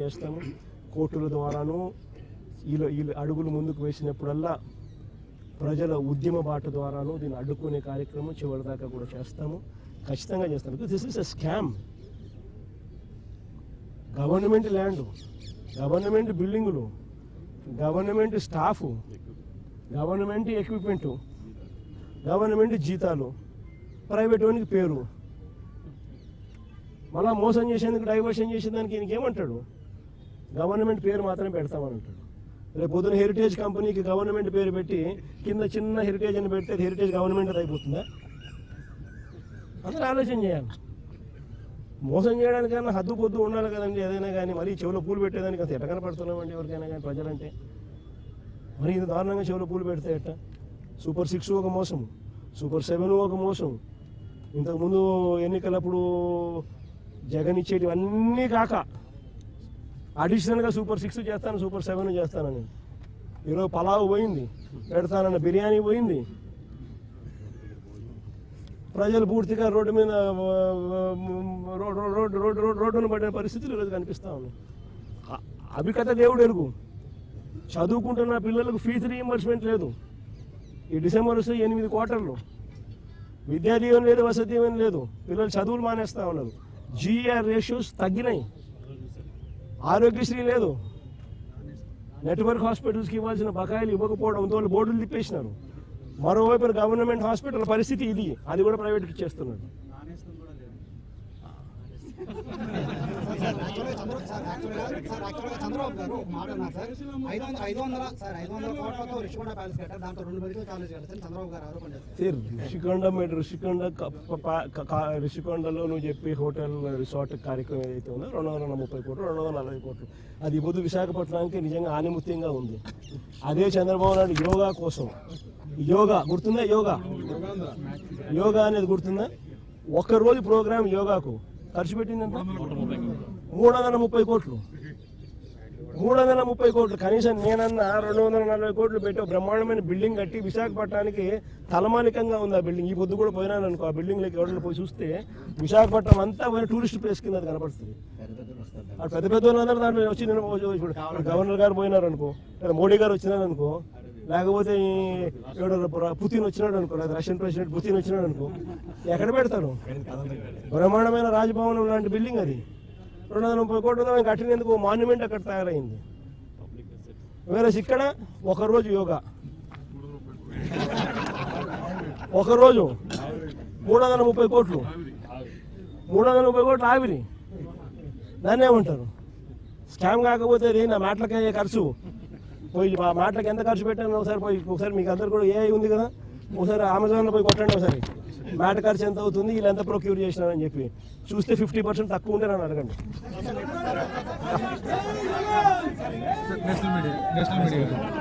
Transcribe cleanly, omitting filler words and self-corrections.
చేస్తాము. కోర్టుల ద్వారాను ఈ అడుగులు ముందుకు వేసినప్పుడల్లా ప్రజల ఉద్యమ బాట ద్వారాను దీన్ని అడ్డుకునే కార్యక్రమం చివరిదాకా కూడా చేస్తాము, ఖచ్చితంగా చేస్తాము. Because this is a scam. Government land, government బిల్డింగులు, government staff, government equipment, government జీతాలు, ప్రైవేట్ వానికి పేరు, మళ్ళా మోసం చేసేందుకు డైవర్షన్ చేసేదానికి ఈయనకి ఏమంటాడు? గవర్నమెంట్ పేరు మాత్రమే పెడతామని అంటాడు. రేపు పొద్దున హెరిటేజ్ కంపెనీకి గవర్నమెంట్ పేరు పెట్టి కింద చిన్న హెరిటేజ్ అని పెడితే హెరిటేజ్ గవర్నమెంట్ అయిపోతుందా? అందరూ ఆలోచన చేయాలి. మోసం చేయడానికైనా హద్దు పొద్దు ఉండాలి కదండి. ఏదైనా కానీ మరీ చెవులో పూలు పెట్టేదానికి అంత ఎట్ట కనపడుతున్నామండి ఎవరికైనా కానీ ప్రజలంటే. మరి ఇది దారుణంగా చెవులో పూలు పెడితే ఎట్ట? సూపర్ 6 ఒక మోసం, సూపర్ 7 ఒక మోసం, ఇంతకుముందు ఎన్నికలప్పుడు జగన్ ఇచ్చేటివన్నీ కాక అడిషనల్గా సూపర్ 6 చేస్తాను, సూపర్ 7 చేస్తానని. ఈరోజు పలావ్ పోయింది, పెడతానన్న బిర్యానీ పోయింది. ప్రజలు పూర్తిగా రోడ్డు మీద రోడ్డును పడిన పరిస్థితులు ఈరోజు కనిపిస్తూ ఉన్నాయి. అభికథ దేవుడు ఎరుగు. చదువుకుంటున్న పిల్లలకు ఫీజు రీయింబర్స్మెంట్ లేదు. ఈ డిసెంబర్ వస్తే 8 క్వార్టర్లు. విద్యా దీవెన లేదు, వసతి దీవెన లేదు. పిల్లలు చదువులు మానేస్తూ ఉన్నారు. జీఆర్ రేషియోస్ తగ్గినాయి. ఆరోగ్యశ్రీ లేదు. నెట్వర్క్ హాస్పిటల్స్కి ఇవ్వాల్సిన బకాయిలు ఇవ్వకపోవడంతో వాళ్ళు బోర్డులు తిప్పేసినారు. మరోవైపు గవర్నమెంట్ హాస్పిటల్ పరిస్థితి ఇది, అది కూడా ప్రైవేట్కి ఇచ్చేస్తున్నాడు. చంద్రబాబు గారు ఒక మాట అన్నారు సార్, 500 కోట్లతో రిషికొండ ప్యాలెస్ కట్టారు, దాంతో 2 మెడికల్ కాలేజ్ కట్టారని చంద్రబాబు గారు ఆరోపణ చేస్తారు. రిషికొండలో నువ్వు చెప్పి హోటల్ రిసార్ట్ కార్యక్రమం ఏదైతే ఉందో 230 కోట్లు 240 కోట్లు, అది ఈ పొద్దు విశాఖపట్నానికి నిజంగా ఆనిముత్యంగా ఉంది. అదే చంద్రబాబు నాయుడు యోగా కోసం, యోగా గుర్తుందా? యోగా అనేది గుర్తుందా? ఒక్కరోజు ప్రోగ్రామ్ యోగాకు ఖర్చు పెట్టిందంట 330 కోట్లు. 330 కోట్లు. కనీసం నేనన్నా 240 కోట్లు పెట్టి బ్రహ్మాండమైన బిల్డింగ్ కట్టి విశాఖపట్నానికి తలమానికంగా ఉంది ఆ బిల్డింగ్. ఈ పొద్దు కూడా పోయినాను అనుకో, ఆ బిల్డింగ్లోకి ఎవరైనా పోయి చూస్తే విశాఖపట్నం అంతా పోయిన టూరిస్ట్ ప్లేస్ కింద కనపడుతుంది. అటు పెద్ద పెద్ద వాళ్ళందరూ దాంట్లో వచ్చి ఇప్పుడు గవర్నర్ గారు పోయినారు అనుకో, మోడీ గారు వచ్చినారు అనుకో, లేకపోతే పుతిన్ వచ్చినాడు అనుకో, లేదా రష్యన్ ప్రెసిడెంట్ పుతిన్ వచ్చినాడు అనుకో, ఎక్కడ పెడతారు? బ్రహ్మాండమైన రాజభవనం లాంటి బిల్డింగ్ అది. 230 కోట్లతో కట్టినందుకు మాన్యుమెంట్ అక్కడ తయారైంది. వేరే ఇక్కడ ఒకరోజు యోగా, ఒకరోజు 330 కోట్లు, 330 కోట్లు ఆవిరి. దాన్ని ఏమంటారు? స్కామ్ కాకపోతే అది నా మాటలకి అయ్యే ఖర్చు. పోయి ఆ మాటలకు ఎంత ఖర్చు పెట్టాను ఒకసారి మీకు అందరు కూడా ఏఐ ఉంది కదా, ఒకసారి అమెజాన్లో పోయి కొట్టండి ఒకసారి, మ్యాట్ ఖర్చు ఎంత అవుతుంది, వీళ్ళు ఎంత ప్రొక్యూర్ చేసినారని చెప్పి చూస్తే 50% తక్కువ ఉంటే నన్ను అడగండి. National media